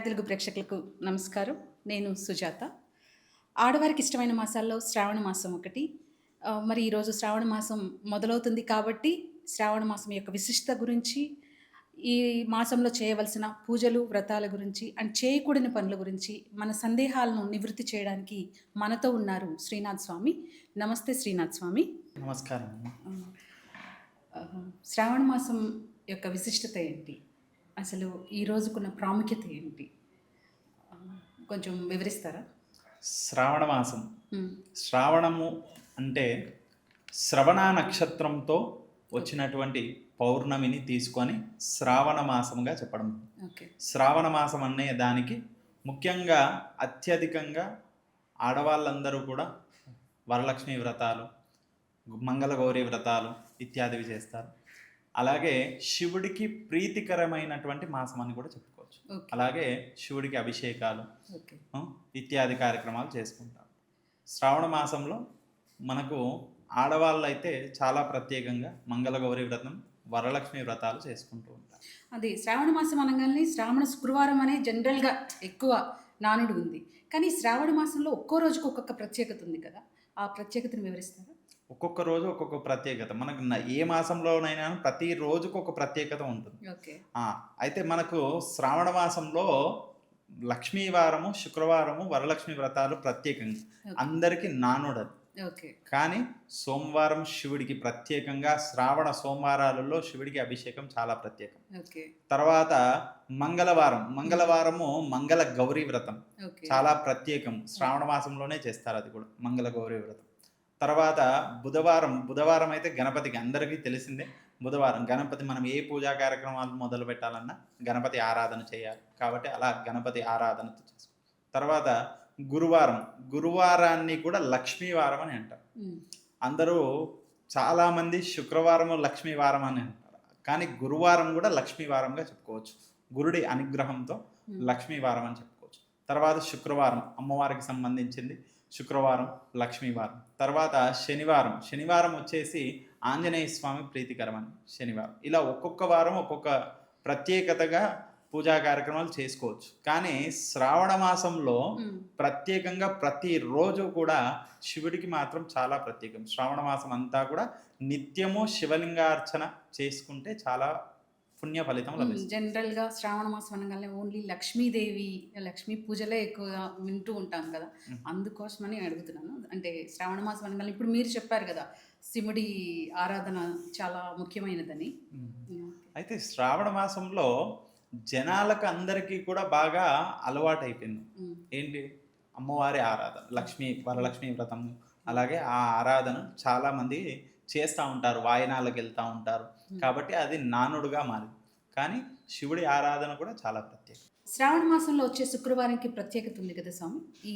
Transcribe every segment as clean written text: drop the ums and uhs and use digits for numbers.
తెలుగు ప్రేక్షకులకు నమస్కారం. నేను సుజాత. ఆడవారికి ఇష్టమైన మాసాల్లో శ్రావణ మాసం ఒకటి. మరి ఈరోజు శ్రావణ మాసం మొదలవుతుంది కాబట్టి, శ్రావణ మాసం యొక్క విశిష్టత గురించి, ఈ మాసంలో చేయవలసిన పూజలు, వ్రతాల గురించి అండ్ చేయకూడని పనుల గురించి, మన సందేహాలను నివృత్తి చేయడానికి మనతో ఉన్నారు శ్రీనాథ్ స్వామి. నమస్తే శ్రీనాథ్ స్వామి. నమస్కారం. శ్రావణ మాసం యొక్క విశిష్టత ఏంటి? అసలు ఈ రోజుకున్న ప్రాముఖ్యత ఏంటి? కొంచెం వివరిస్తారా? శ్రావణ మాసం, శ్రావణము అంటే శ్రవణ నక్షత్రంతో వచ్చినటువంటి పౌర్ణమిని తీసుకొని శ్రావణ మాసంగా చెప్పడం. శ్రావణ మాసం అనే దానికి ముఖ్యంగా అత్యధికంగా ఆడవాళ్ళందరూ కూడా వరలక్ష్మి వ్రతాలు, మంగళగౌరి వ్రతాలు ఇత్యాదివి చేస్తారు. అలాగే శివుడికి ప్రీతికరమైనటువంటి మాసం అని కూడా చెప్పుకోవచ్చు. అలాగే శివుడికి అభిషేకాలు ఇత్యాది కార్యక్రమాలు చేసుకుంటారు. శ్రావణ మాసంలో మనకు ఆడవాళ్ళు అయితే చాలా ప్రత్యేకంగా మంగళగౌరి వ్రతం, వరలక్ష్మి వ్రతాలు చేసుకుంటూ ఉంటారు. అది శ్రావణ మాసం అనగానే శ్రావణ శుక్రవారం అనే జనరల్గా ఎక్కువ నానుడు ఉంది. కానీ శ్రావణ మాసంలో ఒక్కో రోజుకు ఒక్కొక్క ప్రత్యేకత ఉంది కదా, ఆ ప్రత్యేకతను వివరిస్తారా? ఒక్కొక్క రోజు ఒక్కొక్క ప్రత్యేకత. మనకు ఏ మాసంలోనైనా ప్రతి రోజుకు ఒక ప్రత్యేకత ఉంటుంది. అయితే మనకు శ్రావణ మాసంలో లక్ష్మీ వారము, శుక్రవారము, వరలక్ష్మి వ్రతాలు ప్రత్యేకంగా అందరికీ నానుడదు. కానీ సోమవారం శివుడికి ప్రత్యేకంగా, శ్రావణ సోమవారాలలో శివుడికి అభిషేకం చాలా ప్రత్యేకం. తర్వాత మంగళవారము మంగళ గౌరీ వ్రతం చాలా ప్రత్యేకం. శ్రావణ మాసంలోనే చేస్తారు, అది కూడా మంగళ గౌరీ వ్రతం. తర్వాత బుధవారం అయితే గణపతికి అందరికీ తెలిసిందే. బుధవారం గణపతి, మనం ఏ పూజా కార్యక్రమాలు మొదలు పెట్టాలన్నా గణపతి ఆరాధన చేయాలి కాబట్టి అలా గణపతి ఆరాధన చేసుకో. తర్వాత గురువారాన్ని కూడా లక్ష్మీవారం అని అంటారు. అందరూ చాలామంది శుక్రవారము లక్ష్మీవారం అని అంటారు, కానీ గురువారం కూడా లక్ష్మీవారంగా చెప్పుకోవచ్చు. గురుడి అనుగ్రహంతో లక్ష్మీవారం అని చెప్పుకోవచ్చు. తర్వాత శుక్రవారం అమ్మవారికి సంబంధించింది, శుక్రవారం లక్ష్మీవారం. తర్వాత శనివారం వచ్చేసి ఆంజనేయ స్వామి ప్రీతికరమని శనివారం. ఇలా ఒక్కొక్క వారం ఒక్కొక్క ప్రత్యేకతగా పూజా కార్యక్రమాలు చేసుకోవచ్చు. కానీ శ్రావణ మాసంలో ప్రత్యేకంగా ప్రతిరోజు కూడా శివుడికి మాత్రం చాలా ప్రత్యేకం. శ్రావణ మాసం అంతా కూడా నిత్యము శివలింగార్చన చేసుకుంటే చాలా పుణ్య ఫలితం లభిస్తుంది. జనరల్గా శ్రావణ మాసం అనగానే ఓన్లీ లక్ష్మీదేవి, లక్ష్మీ పూజలే ఎక్కువగా వింటూ ఉంటాం కదా, అందుకోసమని అడుగుతున్నాను. అంటే శ్రావణ మాసం అనగానే ఇప్పుడు మీరు చెప్పారు కదా శివుడి ఆరాధన చాలా ముఖ్యమైనదని. అయితే శ్రావణ మాసంలో జనాలకు అందరికీ కూడా బాగా అలవాటు అయిపోయింది ఏంటి, అమ్మవారి ఆరాధన, వరలక్ష్మి వ్రతం. అలాగే ఆ ఆరాధన చాలా మంది చేస్తూ ఉంటారు, వాయనాలకు వెళ్తూ ఉంటారు. కాబట్టి అది నానుడుగా మారింది. కానీ శివుడి ఆరాధన కూడా చాలా ప్రత్యేకం. శ్రావణ మాసంలో వచ్చే శుక్రవారంకి ప్రత్యేకత ఉంది కదా స్వామి, ఈ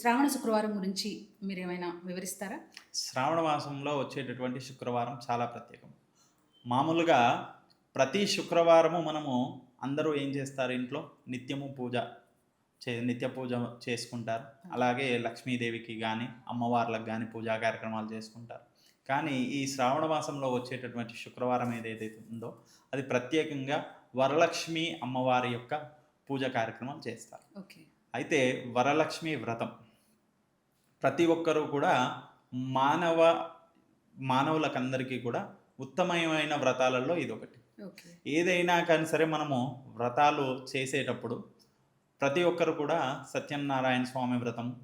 శ్రావణ శుక్రవారం గురించి మీరు ఏమైనా వివరిస్తారా? శ్రావణ మాసంలో వచ్చేటటువంటి శుక్రవారం చాలా ప్రత్యేకం. మామూలుగా ప్రతి శుక్రవారము మనము అందరూ ఏం చేస్తారు, ఇంట్లో నిత్య పూజ చేసుకుంటారు. అలాగే లక్ష్మీదేవికి కానీ అమ్మవార్లకు కానీ పూజా కార్యక్రమాలు చేసుకుంటారు. కానీ ఈ శ్రావణ మాసంలో వచ్చేటటువంటి శుక్రవారం ఏదైతే ఉందో అది ప్రత్యేకంగా వరలక్ష్మి అమ్మవారి యొక్క పూజ కార్యక్రమాలు చేస్తారు. అయితే వరలక్ష్మి వ్రతం ప్రతి ఒక్కరూ కూడా మానవులకందరికీ కూడా ఉత్తమమైన వ్రతాలలో ఇది ఒకటి. ఏదైనా కానీ సరే మనము వ్రతాలు చేసేటప్పుడు ప్రతి ఒక్కరు కూడా సత్యనారాయణ స్వామి వ్రతము,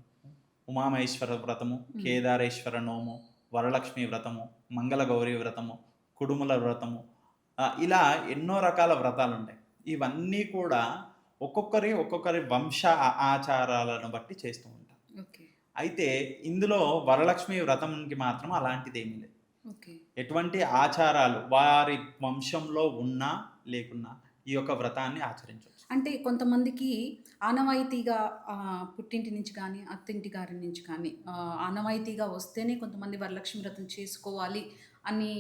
ఉమామహేశ్వర వ్రతము, కేదారేశ్వర నోము, వరలక్ష్మి వ్రతము, మంగళగౌరి వ్రతము, కుడుముల వ్రతము, ఇలా ఎన్నో రకాల వ్రతాలు ఉంటాయి. ఇవన్నీ కూడా ఒక్కొక్కరి వంశ ఆచారాలను బట్టి చేస్తూ ఉంటారు. అయితే ఇందులో వరలక్ష్మి వ్రతంకి మాత్రం అలాంటిది ఏమీ లేదు. ఎటువంటి ఆచారాలు వారి వంశంలో ఉన్నా లేకున్నా ఈ యొక్క వ్రతాన్ని ఆచరించవచ్చు. అంటే కొంతమందికి ఆనవాయితీగా పుట్టింటి నుంచి కానీ అత్తింటి గారి నుంచి కానీ ఆనవాయితీగా వస్తేనే కొంతమంది వరలక్ష్మి వ్రతం చేసుకోవాలి అని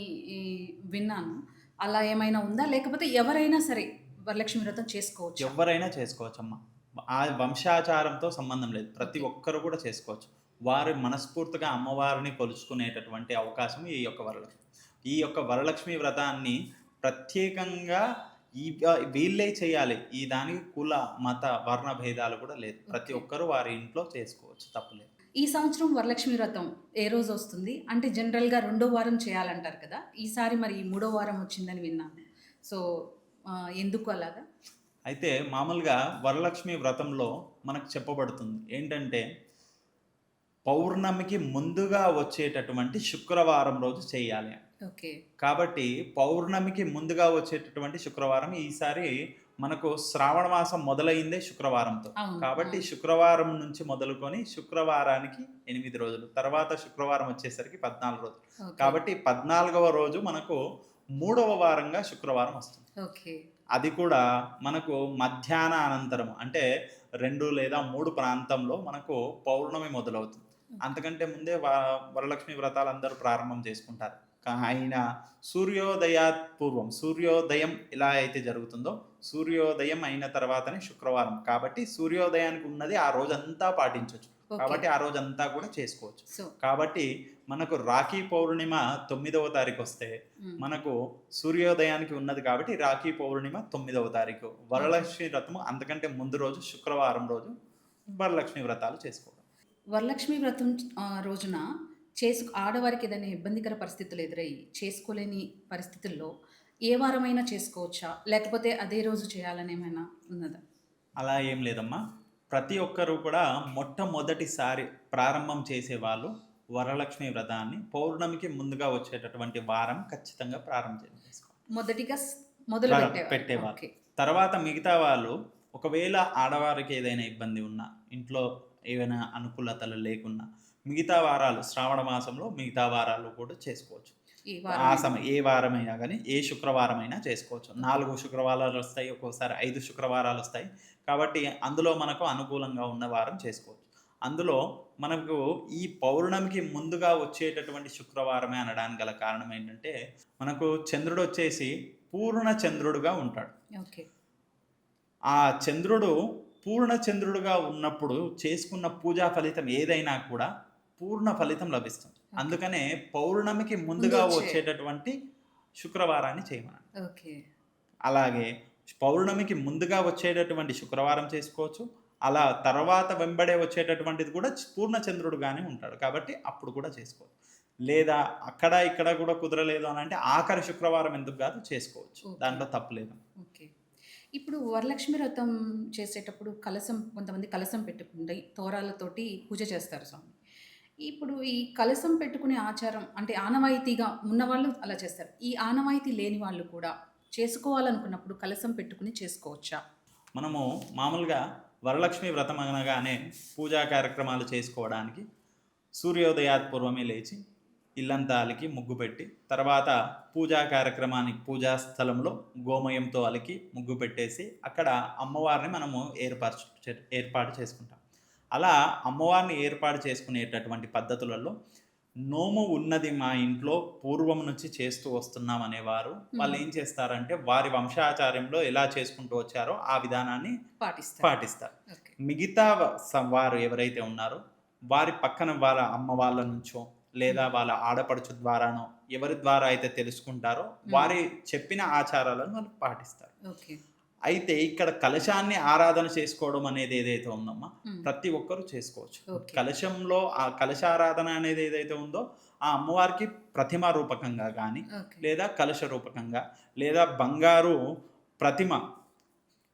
విన్నాను. అలా ఏమైనా ఉందా, లేకపోతే ఎవరైనా సరే వరలక్ష్మి వ్రతం చేసుకోవచ్చు? ఎవరైనా చేసుకోవచ్చు అమ్మ, ఆ వంశాచారంతో సంబంధం లేదు. ప్రతి ఒక్కరు కూడా చేసుకోవచ్చు. వారు మనస్ఫూర్తిగా అమ్మవారిని కొలుచుకునేటటువంటి అవకాశం ఈ యొక్క వరలక్ష్మి వ్రతాన్ని ప్రత్యేకంగా వీళ్ళే చేయాలి, ఈ దానికి కుల మత వర్ణ భేదాలు కూడా లేదు. ప్రతి ఓకే. ఒక్కరు వారి ఇంట్లో చేసుకోవచ్చు, తప్పులేదు. ఈ సంవత్సరం వరలక్ష్మి వ్రతం ఏ రోజు వస్తుంది? అంటే జనరల్‌గా రెండో వారం చేయాలంటారు కదా! ఈసారి మరి మూడో వారం వచ్చిందని విన్నాను. సో, ఎందుకు అలాగా? అయితే మామూలుగా వరలక్ష్మి వ్రతంలో మనకు చెప్పబడుతుంది ఏంటంటే, పౌర్ణమికి ముందుగా వచ్చేటటువంటి శుక్రవారం రోజు చేయాలి అని. ఓకే. కాబట్టి పౌర్ణమికి ముందుగా వచ్చేటటువంటి శుక్రవారం ఈసారి మనకు శ్రావణ మాసం మొదలైందే శుక్రవారంతో. అవును. కాబట్టి అవును. శుక్రవారం నుంచి మొదలుకొని శుక్రవారానికి 8 రోజులు. తర్వాత శుక్రవారం వచ్చేసరికి 14 రోజులు. ఓకే. కాబట్టి 14వ రోజు మనకు మూడవ వారంగా శుక్రవారం వస్తుంది. ఓకే. అది కూడా మనకు మధ్యాహ్న అనంతరం అంటే 2 లేదా 3 ప్రాంతంలో మనకు పౌర్ణమి మొదలవుతుంది. అంతకంటే ముందే వరలక్ష్మి వ్రతాలు అందరూ ప్రారంభం చేసుకుంటారు. అయినా సూర్యోదయాత్ పూర్వం, సూర్యోదయం ఎలా అయితే జరుగుతుందో సూర్యోదయం అయిన తర్వాతనే శుక్రవారం. కాబట్టి సూర్యోదయానికి ఉన్నది ఆ రోజంతా పాటించవచ్చు. ఓకే. కాబట్టి ఆ రోజంతా కూడా చేసుకోవచ్చు. సో కాబట్టి మనకు రాఖీ పౌర్ణిమ 9వ తారీఖు వస్తే హ్మ్. మనకు సూర్యోదయానికి ఉన్నది కాబట్టి రాఖీ పౌర్ణిమ 9వ తారీఖు. వరలక్ష్మి వ్రతము అంతకంటే ముందు రోజు శుక్రవారం రోజు వరలక్ష్మి వ్రతాలు చేసుకోవడం. వరలక్ష్మి వ్రతం రోజున ఆడవారికి ఏదైనా ఇబ్బందికర పరిస్థితులు ఎదురయ్యి చేసుకోలేని పరిస్థితుల్లో ఏ వారమైనా చేసుకోవచ్చా? లేకపోతే అదే రోజు చేయాలని ఏమైనా ఉన్నదా? అలా ఏం లేదమ్మా. ప్రతి ఒక్కరు కూడా మొట్టమొదటిసారి ప్రారంభం చేసేవాళ్ళు వరలక్ష్మి వ్రతాన్ని పౌర్ణమికి ముందుగా వచ్చేటటువంటి వారం ఖచ్చితంగా ప్రారంభం చేసుకోవాలి. మొదటిగా మొదలు పెట్టేవాళ్ళు. ఓకే. తర్వాత మిగతా వాళ్ళు ఒకవేళ ఆడవారికి ఏదైనా ఇబ్బంది ఉన్నా, ఇంట్లో ఏవైనా అనుకూలతలు లేకున్నా మిగతా వారాలు శ్రావణ మాసంలో మిగతా వారాలు కూడా చేసుకోవచ్చు. ఈ ఆ వారం సమయం ఏ వారమైనా కానీ ఏ శుక్రవారమైనా చేసుకోవచ్చు. 4 శుక్రవారాలు వస్తాయి, ఒక్కోసారి 5 శుక్రవారాలు వస్తాయి. కాబట్టి అందులో మనకు అనుకూలంగా ఉన్న వారం చేసుకోవచ్చు. అందులో మనకు ఈ పౌర్ణమికి ముందుగా వచ్చేటటువంటి శుక్రవారమే అనడానికి గల కారణం ఏంటంటే, మనకు చంద్రుడు వచ్చేసి పూర్ణ చంద్రుడుగా ఉంటాడు. ఓకే. ఆ చంద్రుడు పూర్ణ చంద్రుడుగా ఉన్నప్పుడు చేసుకున్న పూజా ఫలితం ఏదైనా కూడా పూర్ణ ఫలితం లభిస్తుంది. అందుకనే పౌర్ణమికి ముందుగా వచ్చేటటువంటి శుక్రవారాన్ని చేయమన్నాడు. ఓకే. అలాగే పౌర్ణమికి ముందుగా వచ్చేటటువంటి శుక్రవారం చేసుకోవచ్చు. అలా తర్వాత వెంబడే వచ్చేటటువంటిది కూడా పూర్ణ చంద్రుడుగానే ఉంటాడు. కాబట్టి అప్పుడు కూడా చేసుకోవచ్చు. లేదా అక్కడ ఇక్కడ కూడా కుదరలేదు అని అంటే ఆఖరి శుక్రవారం ఎందుకు కాదు చేసుకోవచ్చు. ఓకే. దాంట్లో తప్పులేదు. ఓకే. ఇప్పుడు వరలక్ష్మి వ్రతం చేసేటప్పుడు కొంతమంది కలశం పెట్టుకుంటే తోరాలతోటి పూజ చేస్తారు స్వామి. ఇప్పుడు ఈ కలశం పెట్టుకునే ఆచారం అంటే ఆనవాయితీగా ఉన్నవాళ్ళు అలా చేస్తారు. ఈ ఆనవాయితీ లేని వాళ్ళు కూడా చేసుకోవాలనుకున్నప్పుడు కలశం పెట్టుకుని చేసుకోవచ్చా? మనము మామూలుగా వరలక్ష్మి వ్రతం అనగానే పూజా కార్యక్రమాలు చేసుకోవడానికి సూర్యోదయాత్ పూర్వమే లేచి ఇల్లంతా అలికి ముగ్గు పెట్టి, తర్వాత పూజా కార్యక్రమానికి పూజా స్థలంలో గోమయంతో అలికి ముగ్గు పెట్టేసి అక్కడ అమ్మవారిని మనము ఏర్పాటు చేసుకుంటాం. అలా అమ్మవారిని ఏర్పాటు చేసుకునేటటువంటి పద్ధతులలో నోము ఉన్నది మా ఇంట్లో పూర్వం నుంచి చేస్తూ వస్తున్నాం అనేవారు వాళ్ళు ఏం చేస్తారంటే వారి వంశాచార్యంలో ఎలా చేసుకుంటూ వచ్చారో ఆ విధానాన్ని పాటిస్తారు. ఓకే. మిగతా వారు ఎవరైతే ఉన్నారో వారి పక్కన వాళ్ళ అమ్మ వాళ్ళ నుంచో లేదా వాళ్ళ ఆడపడుచు ద్వారానో ఎవరి ద్వారా అయితే తెలుసుకుంటారో వారి చెప్పిన ఆచారాలను వాళ్ళు పాటిస్తారు. ఓకే. అయితే ఇక్కడ కలశాన్ని ఆరాధన చేసుకోవడం అనేది ఏదైతే ఉందమ్మా ప్రతి ఒక్కరూ చేసుకోవచ్చు. ఓకే. కలశంలో ఆ కలశారాధన అనేది ఏదైతే ఉందో ఆ అమ్మవారికి ప్రతిమ రూపకంగా కానీ ఓకే. లేదా కలశ రూపకంగా లేదా బంగారు ప్రతిమ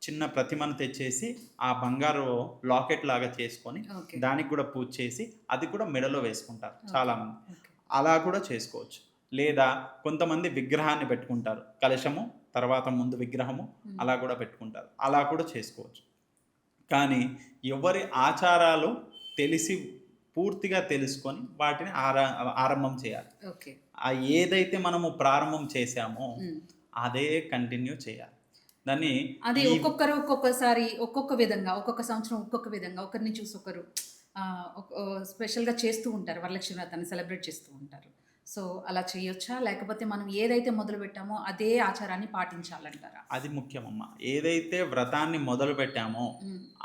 చిన్న ప్రతిమను తెచ్చేసి ఆ బంగారు లాకెట్ లాగా చేసుకొని ఓకే. దానికి కూడా పూజ చేసి అది కూడా మెడలో వేసుకుంటారు చాలామంది. ఓకే. అలా కూడా చేసుకోవచ్చు. లేదా కొంతమంది విగ్రహాన్ని పెట్టుకుంటారు, కలశము తర్వాత ముందు విగ్రహము అలా కూడా పెట్టుకుంటారు. అలా కూడా చేసుకోవచ్చు. కానీ ఎవరి ఆచారాలు తెలిసి పూర్తిగా తెలుసుకొని వాటిని ఆరంభం చేయాలి. ఓకే. ఏదైతే మనము ప్రారంభం చేశామో అదే కంటిన్యూ చేయాలి. దాన్ని అది ఒక్కొక్కరు ఒక్కొక్కసారి ఒక్కొక్క విధంగా ఒక్కొక్క సంవత్సరం ఒక్కొక్క విధంగా ఒకరిని చూసి ఒకరు స్పెషల్గా చేస్తూ ఉంటారు. వరలక్ష్మి వ్రతాన్ని సెలబ్రేట్ చేస్తూ ఉంటారు. సో అలా చేయొచ్చా? లేకపోతే మనం ఏదైతే మొదలు పెట్టామో అదే ఆచారాన్ని పాటించాలంటారా? అది ముఖ్యమమ్మా. ఏదైతే వ్రతాన్ని మొదలు పెట్టామో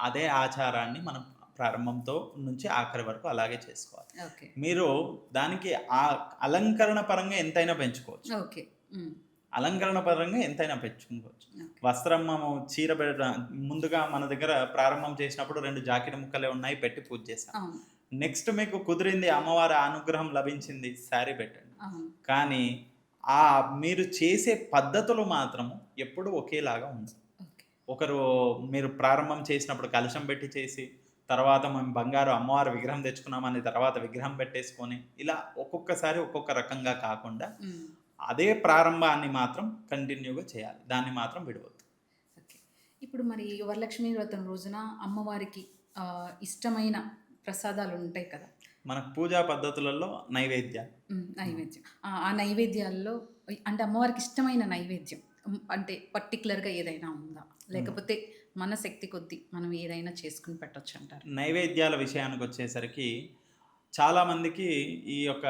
అదే ఆచారాన్ని మనం ప్రారంభంతో నుంచి ఆఖరి వరకు అలాగే చేసుకోవాలి. ఓకే. మీరు దానికి ఆ అలంకరణ పరంగా ఎంతైనా పెంచుకోవచ్చు. ఓకే. అలంకరణ పరంగా ఎంతైనా పెంచుకోవచ్చు. ఓకే. వస్త్రం మనము చీర ముందుగా మన దగ్గర ప్రారంభం చేసినప్పుడు 2 జాకెట్ ముక్కలే ఉన్నాయి పెట్టి పూజ చేశాం. అవును. నెక్స్ట్ మీకు కుదిరింది అమ్మవారి అనుగ్రహం లభించింది శారీ పెట్టండి. అవును. కానీ మీరు చేసే పద్ధతులు మాత్రము ఎప్పుడూ ఒకేలాగా ఉండవు. ఓకే. ఒకరు మీరు ప్రారంభం చేసినప్పుడు కలశం పెట్టి చేసి, తర్వాత మేము బంగారు అమ్మవారి విగ్రహం తెచ్చుకున్నామని తర్వాత విగ్రహం పెట్టేసుకొని, ఇలా ఒక్కొక్కసారి ఒక్కొక్క రకంగా కాకుండా, హ్మ్. అదే ప్రారంభాన్ని మాత్రం కంటిన్యూగా చేయాలి. దాన్ని మాత్రం విడవద్దు. ఓకే. ఇప్పుడు మరి వరలక్ష్మి వ్రతం రోజున అమ్మవారికి ఇష్టమైన ప్రసాదాలు ఉంటాయి కదా! మనకు పూజా పద్ధతులలో నైవేద్యాలు. నైవేద్యం. ఆ నైవేద్యాల్లో అంటే అమ్మవారికి ఇష్టమైన నైవేద్యం అంటే పర్టిక్యులర్‌గా ఏదైనా ఉందా? లేకపోతే మన శక్తి కొద్దీ మనం ఏదైనా చేసుకొని పెట్టొచ్చంటారా? నైవేద్యాల విషయానికొచ్చేసరికి చాలామందికి ఈ యొక్క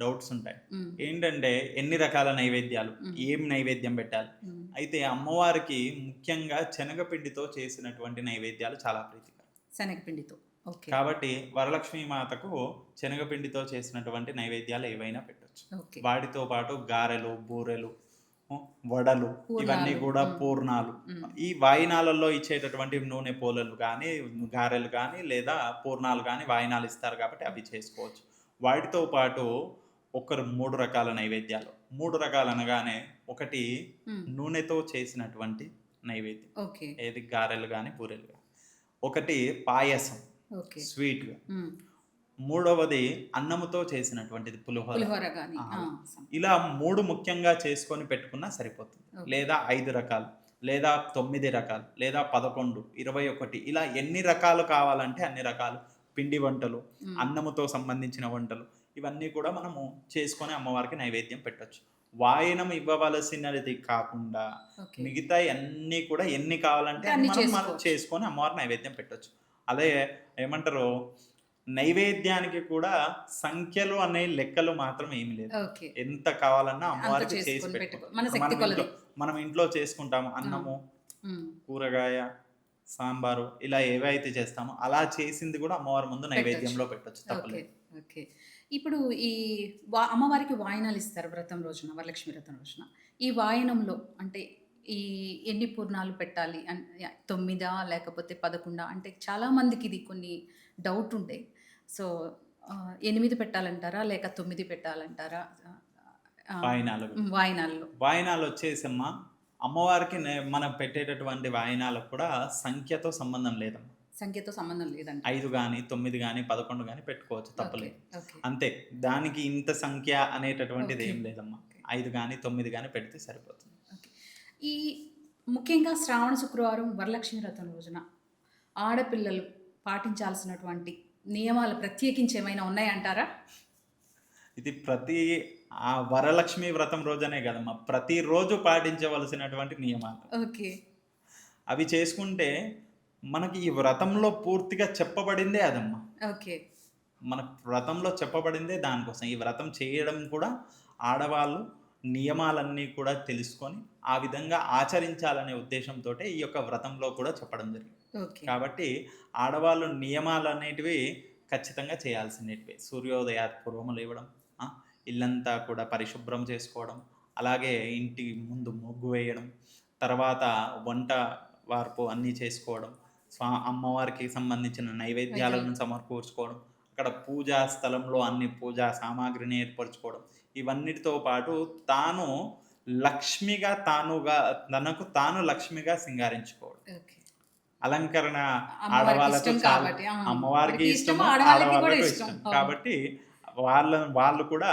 డౌట్స్ ఉంటాయి. హ్మ్. ఏంటంటే ఎన్ని రకాల నైవేద్యాలు? హ్మ్. ఏం నైవేద్యం పెట్టాలి? హ్మ్. అయితే అమ్మవారికి ముఖ్యంగా శనగపిండితో చేసినటువంటి నైవేద్యాలు చాలా ప్రీతికరం. శనగపిండితో. ఓకే. కాబట్టి వరలక్ష్మి మాతకు శనగపిండితో చేసినటువంటి నైవేద్యాలు ఏవైనా పెట్టొచ్చు. ఓకే. వాటితో పాటు గారెలు, బూరెలు, వడలు ఇవన్నీ పూర్ణాలు. కూడా పూర్ణాలు. హ్మ్. ఈ వాయినాలలో ఇచ్చేటటువంటి నూనె పోలలు గానీ, గారెలు గానీ, లేదా పూర్ణాలు గానీ వాయినాలు ఇస్తారు కాబట్టి అవి చేసుకోవచ్చు. వాటితో పాటు ఒకరు 3 రకాల నైవేద్యాలు. 3 రకాలనగానే ఒకటి హ్మ్. నూనెతో చేసినటువంటి నైవేద్యం. ఓకే. ఏది గారెలు గానీ, బూరెలు గానీ. ఒకటి పాయసం ఓకే. స్వీట్‌గా. హ్మ్. మూడవది అన్నముతో చేసినటువంటిది పులిహోర. పులిహోర గాని. ఆ! ఆ! ఇలా 3 ముఖ్యంగా చేసుకొని పెట్టుకున్నా సరిపోతుంది. ఓకే. లేదా 5 రకాలు, లేదా 9 రకాలు, లేదా 11, 21 ఇలా ఎన్ని రకాలు కావాలంటే అన్ని రకాలు పిండి వంటలు, హ్మ్. అన్నముతో సంబంధించిన వంటలు ఇవన్నీ కూడా మనము చేసుకొని అమ్మవారికి నైవేద్యం పెట్టొచ్చు. వాయనం ఇవ్వవలసినది కాకుండా ఓకే. మిగతాయి అన్నీ కూడా ఎన్ని కావాలంటే అన్ని మనం చేసుకోవచ్చు. చేసుకొని అమ్మవారికి నైవేద్యం పెట్టొచ్చు. అదే ఏమంటారు నైవేద్యానికి కూడా సంఖ్యలు అనే లెక్కలు మాత్రం ఏమి లేదు. ఓకే. ఎంత కావాలన్నా అంత అమ్మవారికి చేసి చేసుకొని పెట్టుకో. మన ఇప్పుడు శక్తి కొలది. మనం ఇంట్లో చేసుకుంటాము. అన్నము, హ్మ్. కూరగాయ, సాంబారు ఇలా ఏవైతే చేస్తామో అలా చేసింది కూడా అమ్మవారి ముందు పెట్టొచ్చు. నైవేద్యంలో పెట్టొచ్చు. ఓకే. తప్పులేదు. ఓకే. ఇప్పుడు ఈ అమ్మవారికి వాయనాలిస్తారు వ్రతం రోజున, వరలక్ష్మి వ్రతం రోజున. ఈ వాయనంలో అంటే ఈ ఎన్ని పూర్ణాలు పెట్టాలి? 9 లేకపోతే 11 అంటే చాలా మందికి ఇది కొన్ని డౌట్ ఉంటాయి. సో, 8 పెట్టాలంటారా? లేక 9 పెట్టాలంటారా? వాయినాలు. వాయనాల్లో. వాయినాలొచ్చేసమ్మా అమ్మవారికి మనం పెట్టేటటువంటి వాయినాలకు కూడా సంఖ్యతో సంబంధం లేదమ్మా. సంఖ్యతో సంబంధం లేదంట. 5 గాని, 9 గాని, 11 గాని పెట్టుకోవచ్చు ఓకే. తప్పులేదు. ఓకే. అంతే. దానికి ఇంత సంఖ్య అనేటటువంటిది ఓకే. ఏం లేదమ్మా. ఓకే. 5 గాని, 9 గాని పెడితే సరిపోతుంది. ఓకే. ఈ ముఖ్యంగా శ్రావణ శుక్రవారం వరలక్ష్మి వ్రతం రోజున ఆడపిల్లలు పాటించాల్సినటువంటి నియమాలు ప్రత్యేకించి ఏమైనా ఉన్నాయంటారా? ఇది ఆ వరలక్ష్మి వ్రతం రోజనే కదమ్మా! ప్రతిరోజు పాటించవలసినటువంటి నియమాలు. ఓకే. అవి చేసుకుంటే మనకి ఈ వ్రతంలో పూర్తిగా చెప్పబడిందే అదమ్మా. ఓకే. మనకు వ్రతంలో చెప్పబడిందే దానికోసం. ఈ వ్రతం చేయడం కూడా ఆడవాళ్ళు నియమాలన్నీ కూడా తెలుసుకొని, ఆ విధంగా ఆచరించాలనే ఉద్దేశంతోటే ఈ యొక్క వ్రతంలో కూడా చెప్పడం జరిగింది. ఓకే. కాబట్టి ఆడవాళ్ళు నియమాలనేటివి ఖచ్చితంగా చేయాల్సినటివే. సూర్యోదయాత్ పూర్వము లేవడం, ఇల్లంతా కూడా పరిశుభ్రం చేసుకోవడం, అలాగే ఇంటి ముందు ముగ్గు వేయడం, తర్వాత వంట వార్పు అన్నీ చేసుకోవడం, అమ్మవారికి సంబంధించిన నైవేద్యాలను సమకూర్చుకోవడం, అక్కడ పూజా స్థలంలో అన్ని పూజా సామాగ్రిని ఏర్పరచుకోవడం, ఇవన్నిటితో పాటు తాను లక్ష్మిగా తనకు తాను లక్ష్మిగా సింగారించుకోవడం. ఓకే. అలంకరణ అమ్మవారికి ఆడవాళ్ళకు ఇష్టం చాలా కాబట్టి. అమ్మవారికి ఇష్టము, ఆడవాళ్ళకి కూడా ఆడవాళ్ళకు ఇష్టం. ఇష్టం. అవును. కాబట్టి వాళ్ళు కూడా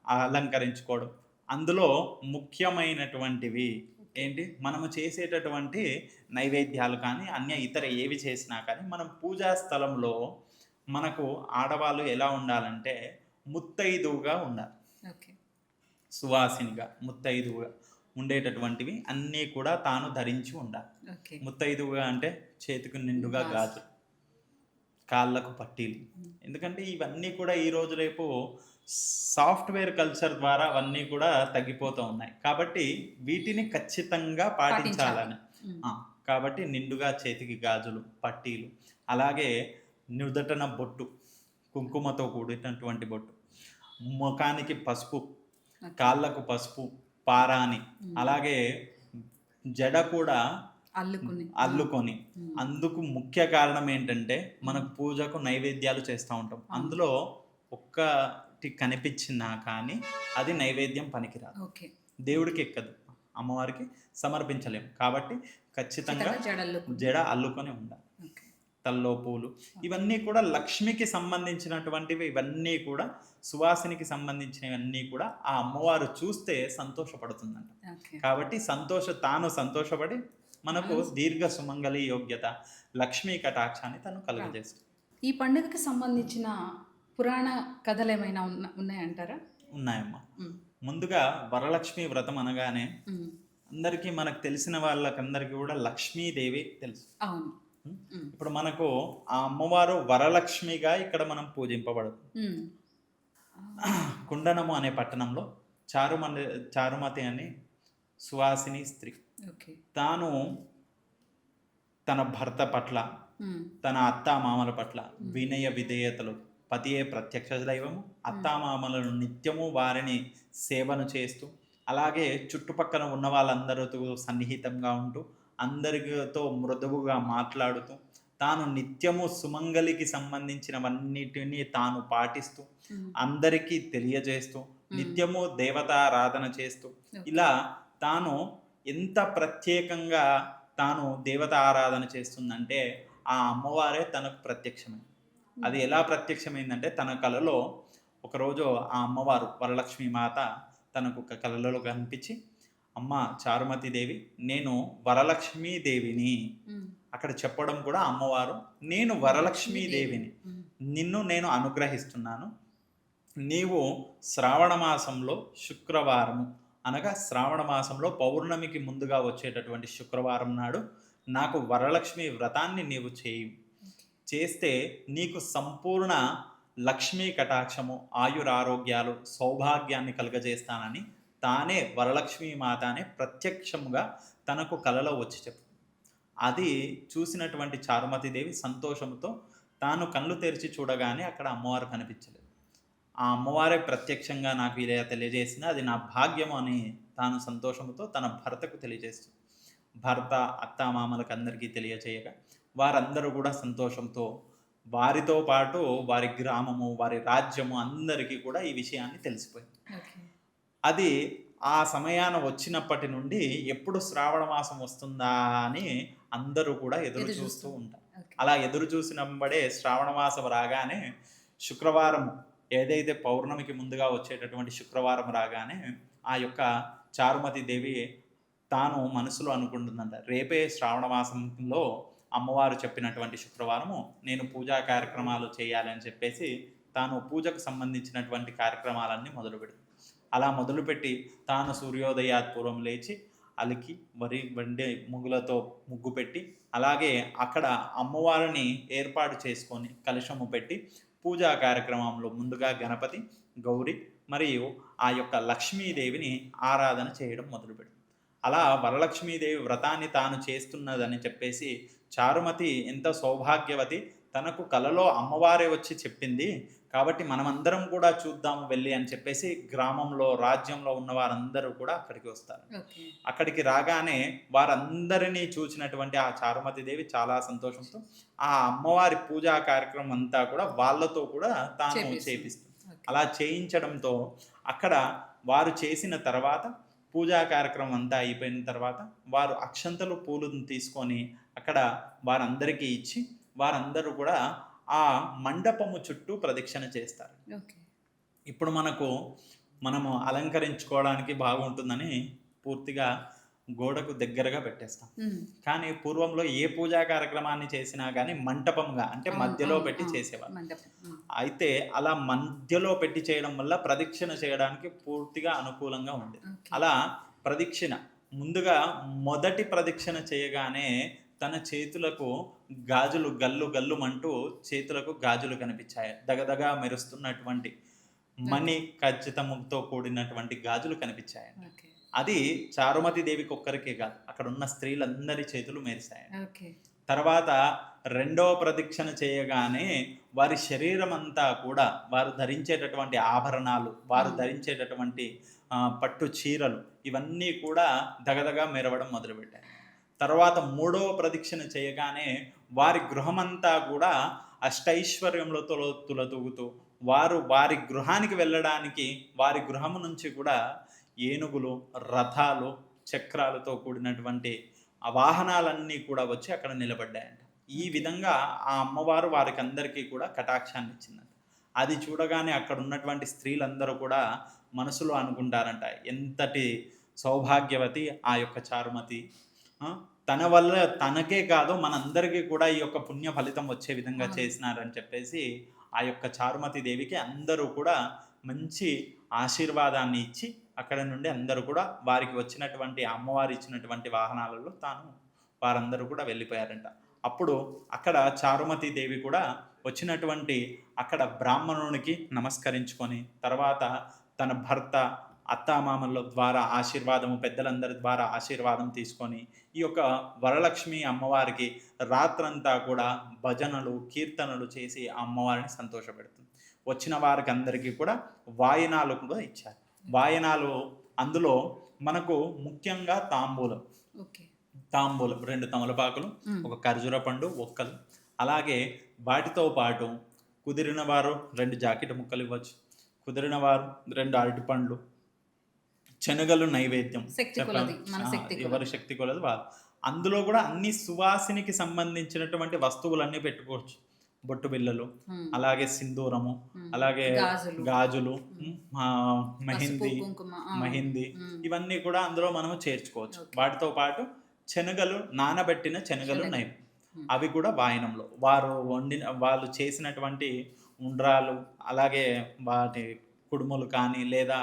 అలంకరించుకోవడం. అందులో ముఖ్యమైనటువంటివి ఏంటి? మనము చేసేటటువంటి నైవేద్యాలు కానీ, ఇతర ఏవి చేసినా కానీ, మనం పూజా స్థలంలో మనకు ఆడవాళ్ళు ఎలా ఉండాలంటే ముత్తైదువుగా ఉండాలి. ఓకే. సువాసినిగా, ముత్తైదువుగా ఉండేటటువంటివి అన్నీ కూడా తాను ధరించి ఉండాలి. ఓకే. ముత్తైదువుగా అంటే చేతికి నిండుగా గాజులు, కాళ్ళకు పట్టీలు. ఎందుకంటే ఇవన్నీ కూడా ఈరోజు రేపు సాఫ్ట్‌వేర్ కల్చర్ ద్వారా అవన్నీ కూడా తగ్గిపోతూ ఉన్నాయి. కాబట్టి వీటిని ఖచ్చితంగా పాటించాలని. ఆ! కాబట్టి నిండుగా చేతికి గాజులు, పట్టీలు, అలాగే నుదటన బొట్టు, కుంకుమతో కూడినటువంటి బొట్టు, ముఖానికి పసుపు, కాళ్ళకు పసుపు, పారాని, అలాగే జడ కూడా అల్లుకుని. అల్లుకొని. అందుకు ముఖ్య కారణం ఏంటంటే మనకు పూజకు నైవేద్యాలు చేస్తూ ఉంటాం. అందులో ఒక్కటి కనిపించినా కానీ అది నైవేద్యం పనికిరాదు, ఓకే. దేవుడికి ఎక్కదు, అమ్మవారికి సమర్పించలేము. కాబట్టి ఖచ్చితంగా జడల్లుకుని. జడ అల్లుకొని ఉండాలి. ఓకే. తల్లో పూలు ఇవన్నీ కూడా లక్ష్మికి సంబంధించినటువంటివి. ఇవన్నీ కూడా సువాసినికి సంబంధించినవన్నీ కూడా ఆ అమ్మవారు చూస్తే సంతోషపడుతుందంట. ఓకే. కాబట్టి తాను సంతోషపడి మనకు దీర్ఘ సుమంగళి యోగ్యత, లక్ష్మీ కటాక్షాన్ని తను కలుగజేస్తుంది. ఈ పండుగకి సంబంధించిన పురాణ కథలు ఏమైనా ఉన్నాయంటారా? ఉన్నాయమ్మా. ఉమ్. ముందుగా వరలక్ష్మి వ్రతం అనగానే ఉమ్. అందరికీ, మనకు తెలిసిన వాళ్ళకందరికీ కూడా లక్ష్మీదేవి తెలుసు. అవును. ఇప్పుడు మనకు ఆ అమ్మవారు వరలక్ష్మిగా ఇక్కడ మనం పూజింపబడుతుంది. కుండనము అనే పట్టణంలో చారుమతి అని సువాసిని స్త్రీ, ఓకే. తాను తన భర్త పట్ల, తన అత్తామామల పట్ల వినయ విధేయతలు, పతియే ప్రత్యక్ష దైవము, అత్తామామలను నిత్యము వారిని సేవను చేస్తూ, అలాగే చుట్టుపక్కల ఉన్న వాళ్ళందరితో సన్నిహితంగా ఉంటూ, అందరితో మృదువుగా మాట్లాడుతూ, తాను నిత్యము సుమంగళికి సంబంధించినవన్నిటినీ తాను పాటిస్తూ, అందరికీ తెలియజేస్తూ, నిత్యము దేవతారాధన చేస్తూ, ఇలా తాను ఎంత ప్రత్యేకంగా తాను దేవత ఆరాధన చేస్తుందంటే ఆ అమ్మవారే తనకు ప్రత్యక్షమైంది. అది ఎలా ప్రత్యక్షమైందంటే, తన కలలో ఒకరోజు ఆ అమ్మవారు వరలక్ష్మి మాత తనకు ఒక కలలో కనిపించి, అమ్మ చారుమతి దేవి, నేను వరలక్ష్మీ దేవిని. అక్కడ చెప్పడం కూడా అమ్మవారు, నేను వరలక్ష్మీ దేవిని, నిన్ను నేను అనుగ్రహిస్తున్నాను. నీవు శ్రావణ మాసంలో శుక్రవారము, అనగా శ్రావణ మాసంలో పౌర్ణమికి ముందుగా వచ్చేటటువంటి శుక్రవారం నాడు నాకు వరలక్ష్మి వ్రతాన్ని నీవు చేస్తే నీకు సంపూర్ణ లక్ష్మీ కటాక్షము, ఆయురారోగ్యాలు, సౌభాగ్యాన్ని కలుగజేస్తానని తానే వరలక్ష్మీ మాతనే ప్రత్యక్షముగా తనకు కలలో వచ్చి చెప్పు. అది చూసినటువంటి చారుమతి దేవి సంతోషంతో తాను కళ్ళు తెరిచి చూడగానే అక్కడ అమ్మవారు కనిపించలేదు. ఆ అమ్మవారే ప్రత్యక్షంగా నాకు ఇలా తెలియజేసింది, అది నా భాగ్యం అని తాను సంతోషంతో తన భర్తకు తెలియజేస్తుంది. భర్త అత్తామామలకు అందరికీ తెలియచేయగా వారందరూ కూడా సంతోషంతో, వారితో పాటు వారి గ్రామము, వారి రాజ్యము అందరికీ కూడా ఈ విషయాన్ని తెలిసిపోయింది. అది ఆ సమయాన వచ్చినప్పటి నుండి ఎప్పుడు శ్రావణ మాసం వస్తుందా అని అందరూ కూడా ఎదురు చూస్తూ ఉంటారు. అలా ఎదురు చూసినప్పుడే శ్రావణ మాసం రాగానే శుక్రవారం, ఏదైతే పౌర్ణమికి ముందుగా వచ్చేటటువంటి శుక్రవారం రాగానే ఆ యొక్క చారుమతి దేవి తాను మనసులో అనుకుంటుందంట, రేపే శ్రావణ మాసంలో అమ్మవారు చెప్పినటువంటి శుక్రవారము నేను పూజా కార్యక్రమాలు చేయాలని చెప్పేసి తాను పూజకు సంబంధించినటువంటి కార్యక్రమాలన్నీ మొదలుపెడుతుంది. అలా మొదలుపెట్టి తాను సూర్యోదయాత్పూర్వం లేచి అలికి వండే ముగ్గులతో ముగ్గు పెట్టి, అలాగే అక్కడ అమ్మవారిని ఏర్పాటు చేసుకొని కలశము పెట్టి పూజా కార్యక్రమంలో ముందుగా గణపతి, గౌరి మరియు ఆ యొక్క లక్ష్మీదేవిని ఆరాధన చేయడం మొదలుపెడుతుంది. అలా వరలక్ష్మీదేవి వ్రతాన్ని తాను చేస్తున్నదని చెప్పేసి చారుమతి ఎంత సౌభాగ్యవతి, తనకు కలలో అమ్మవారే వచ్చి చెప్పింది కాబట్టి మనమందరం కూడా చూద్దాము వెళ్ళి అని చెప్పేసి గ్రామంలో, రాజ్యంలో ఉన్న వారందరూ కూడా అక్కడికి వస్తారు. అక్కడికి రాగానే వారందరినీ చూసినటువంటి ఆ చారుమతి దేవి చాలా సంతోషంతో ఆ అమ్మవారి పూజా కార్యక్రమం అంతా కూడా వాళ్ళతో కూడా తాను చేపిస్తుంది. అలా చేయించడంతో అక్కడ వారు చేసిన తర్వాత, పూజా కార్యక్రమం అంతా అయిపోయిన తర్వాత వారు అక్షంతలు పూలను తీసుకొని అక్కడ వారందరికీ ఇచ్చి వారందరూ కూడా ఆ మండపము చుట్టూ ప్రదక్షిణ చేస్తారు. ఇప్పుడు మనము అలంకరించుకోవడానికి బాగుంటుందని పూర్తిగా గోడకు దగ్గరగా పెట్టేస్తాం. కానీ పూర్వంలో ఏ పూజా కార్యక్రమాన్ని చేసినా కానీ మంటపంగా, అంటే మధ్యలో పెట్టి చేసేవారు. అయితే అలా మధ్యలో పెట్టి చేయడం వల్ల ప్రదక్షిణ చేయడానికి పూర్తిగా అనుకూలంగా ఉంది. అలా ప్రదక్షిణ ముందుగా మొదటి ప్రదక్షిణ చేయగానే తన చేతులకు గాజులు గల్లు గల్లుమంటూ చేతులకు గాజులు కనిపించాయి. దగదగా మెరుస్తున్నటువంటి మణి ఖచ్చితంతో కూడినటువంటి గాజులు కనిపించాయి. అది చారుమతి దేవికి ఒక్కరికే కాదు, అక్కడ ఉన్న స్త్రీలందరి చేతులు మెరిశాయి. తర్వాత రెండవ ప్రదక్షిణ చేయగానే వారి శరీరం అంతా కూడా వారు ధరించేటటువంటి ఆభరణాలు, వారు ధరించేటటువంటి పట్టు చీరలు ఇవన్నీ కూడా దగదగా మెరవడం మొదలుపెట్టాయి. తర్వాత మూడవ ప్రదక్షిణ చేయగానే వారి గృహమంతా కూడా అష్టైశ్వర్యంలో తులతూగుతూ వారి గృహానికి వెళ్ళడానికి వారి గృహము నుంచి కూడా ఏనుగులు, రథాలు, చక్రాలతో కూడినటువంటి ఆ వాహనాలన్నీ కూడా వచ్చి అక్కడ నిలబడ్డాయంట. ఈ విధంగా ఆ అమ్మవారు వారికి అందరికీ కూడా కటాక్షాన్ని ఇచ్చిందంట. అది చూడగానే అక్కడ ఉన్నటువంటి స్త్రీలందరూ కూడా మనసులో అనుకుంటారంట, ఎంతటి సౌభాగ్యవతి ఆ యొక్క చారుమతి, తన వల్ల తనకే కాదు మనందరికీ కూడా ఈ యొక్క పుణ్య ఫలితం వచ్చే విధంగా చేసినారని చెప్పేసి ఆ యొక్క చారుమతి దేవికి అందరూ కూడా మంచి ఆశీర్వాదాన్ని ఇచ్చి అక్కడ నుండి అందరూ కూడా వారికి వచ్చినటువంటి అమ్మవారు ఇచ్చినటువంటి వాహనాలలో వారందరూ కూడా వెళ్ళిపోయారంట. అప్పుడు అక్కడ చారుమతి దేవి కూడా వచ్చినటువంటి అక్కడ బ్రాహ్మణునికి నమస్కరించుకొని తర్వాత తన భర్త అత్తామామల ద్వారా ఆశీర్వాదము, పెద్దలందరి ద్వారా ఆశీర్వాదం తీసుకొని ఈ యొక్క వరలక్ష్మి అమ్మవారికి రాత్రంతా కూడా భజనలు, కీర్తనలు చేసి ఆ అమ్మవారిని సంతోషపెడుతుంది. వచ్చిన వారికి అందరికీ కూడా వాయినాలు కూడా ఇచ్చారు. వాయనాలు అందులో మనకు ముఖ్యంగా తాంబూలం, 2 తమలపాకులు, ఒక ఖర్జూర పండు, ఒక్కలు, అలాగే వాటితో పాటు కుదిరిన వారు 2 జాకెట్ ముక్కలు ఇవ్వచ్చు, కుదిరిన వారు 2 అరటి పండ్లు, శనగలు నైవేద్యం, ఎవరి శక్తి కొలది వారు. అందులో కూడా అన్ని సువాసినికి సంబంధించినటువంటి వస్తువులన్నీ పెట్టుకోవచ్చు. బొట్టు బిళ్ళలు, అలాగే సింధూరము, అలాగే గాజులు, మెహిందీ ఇవన్నీ కూడా అందులో మనము చేర్చుకోవచ్చు. వాటితో పాటు నానబెట్టిన శనగలు నైవేద్యం, అవి కూడా వాయనంలో వాళ్ళు చేసినటువంటి ఉండ్రాలు, అలాగే వాటి కుడుములు కానీ లేదా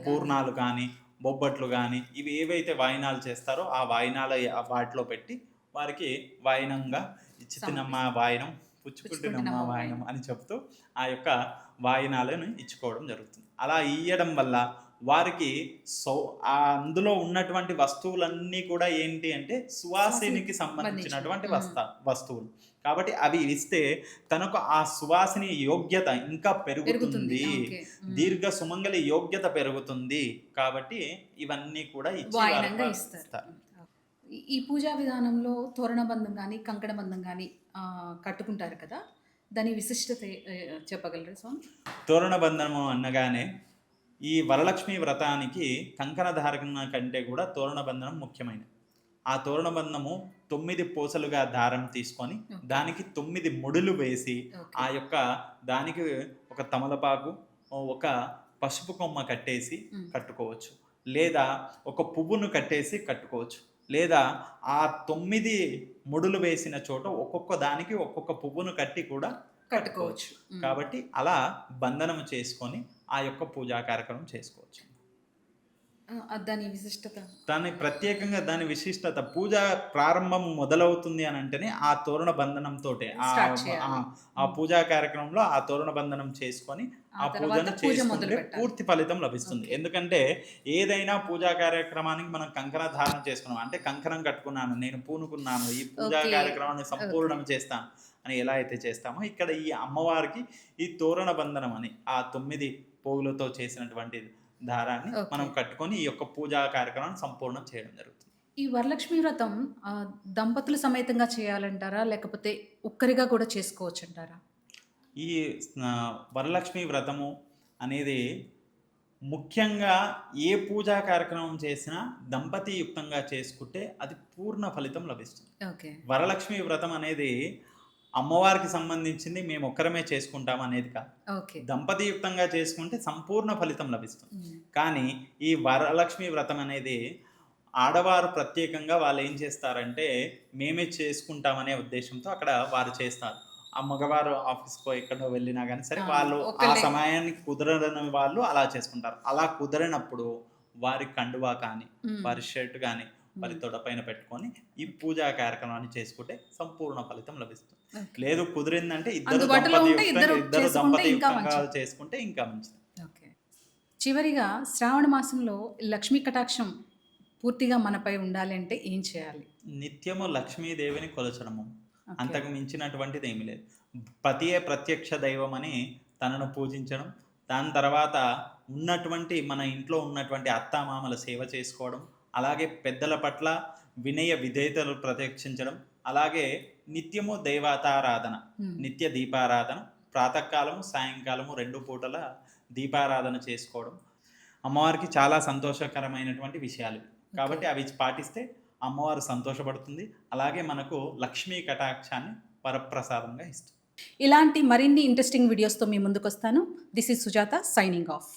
పూర్ణాలు కానీ బొబ్బట్లు కానీ ఇవి ఏవైతే వాయినాలు చేస్తారో ఆ వాయినాల వాటిలో పెట్టి వారికి వాయినంగా ఇచ్చి తినమ్మ వాయనం, పుచ్చుకుంటున్నమ్మ వాయనం అని చెప్తూ ఆ యొక్క వాయినాలను ఇచ్చుకోవడం జరుగుతుంది. అలా ఇయ్యడం వల్ల వారికి అందులో ఉన్నటువంటి వస్తువులన్నీ కూడా ఏంటి అంటే సువాసినికి సంబంధించినటువంటి వస్తువులు కాబట్టి అవి ఇస్తే తనకు ఆ సువాసిని యోగ్యత ఇంకా పెరుగుతుంది, దీర్ఘ సుమంగళి యోగ్యత పెరుగుతుంది. కాబట్టి ఇవన్నీ కూడా ఇస్తారు. ఈ పూజా విధానంలో తోరణబంధం కానీ కంకణ బంధం కానీ కట్టుకుంటారు కదా, దాని విశిష్టత చెప్పగలరా స్వామి? తోరణబంధము అనగానే ఈ వరలక్ష్మి వ్రతానికి కంకణ ధారణ కంటే కూడా తోరణబంధనం ముఖ్యమైనది. ఆ తోరణబంధము 9 పూసలుగా దారం తీసుకొని దానికి 9 ముడులు వేసి ఆ యొక్క దానికి ఒక తమలపాకు, ఒక పసుపు కొమ్మ కట్టేసి కట్టుకోవచ్చు, లేదా ఒక పువ్వును కట్టేసి కట్టుకోవచ్చు, లేదా ఆ 9 ముడులు వేసిన చోట ఒక్కొక్క దానికి ఒక్కొక్క పువ్వును కట్టి కూడా కట్టుకోవచ్చు. కాబట్టి అలా బంధనము చేసుకొని ఆ యొక్క పూజా కార్యక్రమం చేసుకోవచ్చు. దాని విశిష్టత, ప్రత్యేకంగా దాని విశిష్టత పూజ ప్రారంభం మొదలవుతుంది అని అంటేనే ఆ తోరణ బంధనంతో ఆ పూజా కార్యక్రమంలో ఆ తోరణ బంధనం చేసుకొని ఆ పూజను చేసుకుంటే పూర్తి ఫలితం లభిస్తుంది. ఎందుకంటే ఏదైనా పూజా కార్యక్రమానికి మనం కంకణ ధారణ చేసుకున్నాం అంటే కంకణం కట్టుకున్నాను, నేను పూనుకున్నాను, ఈ పూజా కార్యక్రమాన్ని సంపూర్ణం చేస్తాను అని ఎలా అయితే చేస్తామో ఇక్కడ ఈ అమ్మవారికి ఈ తోరణ బంధనం అని ఆ 9 పోగులతో చేసినటువంటి దారాన్ని మనం కట్టుకొని ఈ యొక్క పూజా కార్యక్రమాన్ని సంపూర్ణం చేయడం జరుగుతుంది. ఈ వరలక్ష్మి వ్రతం దంపతుల సమేతంగా చేయాలంటారా, లేకపోతే ఒక్కరిగా కూడా చేసుకోవచ్చు అంటారా? ఈ వరలక్ష్మి వ్రతము అనేది ముఖ్యంగా ఏ పూజా కార్యక్రమం చేసినా దంపతియుక్తంగా చేసుకుంటే అది పూర్ణ ఫలితం లభిస్తుంది. వరలక్ష్మి వ్రతం అనేది అమ్మవారికి సంబంధించింది మేము ఒక్కరమే చేసుకుంటాం అనేది కాదు, దంపతియుక్తంగా చేసుకుంటే సంపూర్ణ ఫలితం లభిస్తుంది. కానీ ఈ వరలక్ష్మి వ్రతం అనేది ఆడవారు ప్రత్యేకంగా వాళ్ళు ఏం చేస్తారంటే మేమే చేసుకుంటామనే ఉద్దేశంతో అక్కడ వారు చేస్తారు. ఆ మగవారు ఆఫీస్కో ఎక్కడో వెళ్ళినా కానీ సరే వాళ్ళు ఆ సమయానికి కుదరని వాళ్ళు అలా చేసుకుంటారు. అలా కుదరనప్పుడు వారి కండువా కానీ వారి షర్ట్ కానీ వారి తొడపైన పెట్టుకొని ఈ పూజా కార్యక్రమాన్ని చేసుకుంటే సంపూర్ణ ఫలితం లభిస్తుంది. లేదు కుదిరిందంటే ఇద్దరు దంపతియుక్తంగా చేసుకుంటే ఇంకా మంచిది. చివరిగా శ్రావణ మాసంలో లక్ష్మీ కటాక్షం పూర్తిగా మనపై ఉండాలి అంటే ఏం చేయాలి? నిత్యము లక్ష్మీదేవిని కొలచడము. ఓకే. అంతకు మించినటువంటిది ఏమీ లేదు. పతియే ప్రత్యక్ష దైవం అని తనను పూజించడం. దాని తర్వాత ఉన్నటువంటి మన ఇంట్లో ఉన్నటువంటి అత్తామామల సేవ చేసుకోవడం. అలాగే పెద్దల పట్ల వినయ విధేయతలు ప్రదర్శించడం. అలాగే నిత్యము దైవతారాధన. హ్మ్. నిత్య దీపారాధన. ప్రాతకాలము, సాయంకాలము 2 పూటల దీపారాధన చేసుకోవడం. అమ్మవారికి చాలా సంతోషకరమైనటువంటి విషయాలు ఇవి. కాబట్టి అవి పాటిస్తే అమ్మవారు సంతోషపడుతుంది. అలాగే మనకు లక్ష్మీ కటాక్షాన్ని వరప్రసాదంగా ఇస్తుంది. ఇలాంటి మరిన్ని ఇంట్రెస్టింగ్ వీడియోస్‌తో మీ ముందుకొస్తాను. This is Sujatha signing of.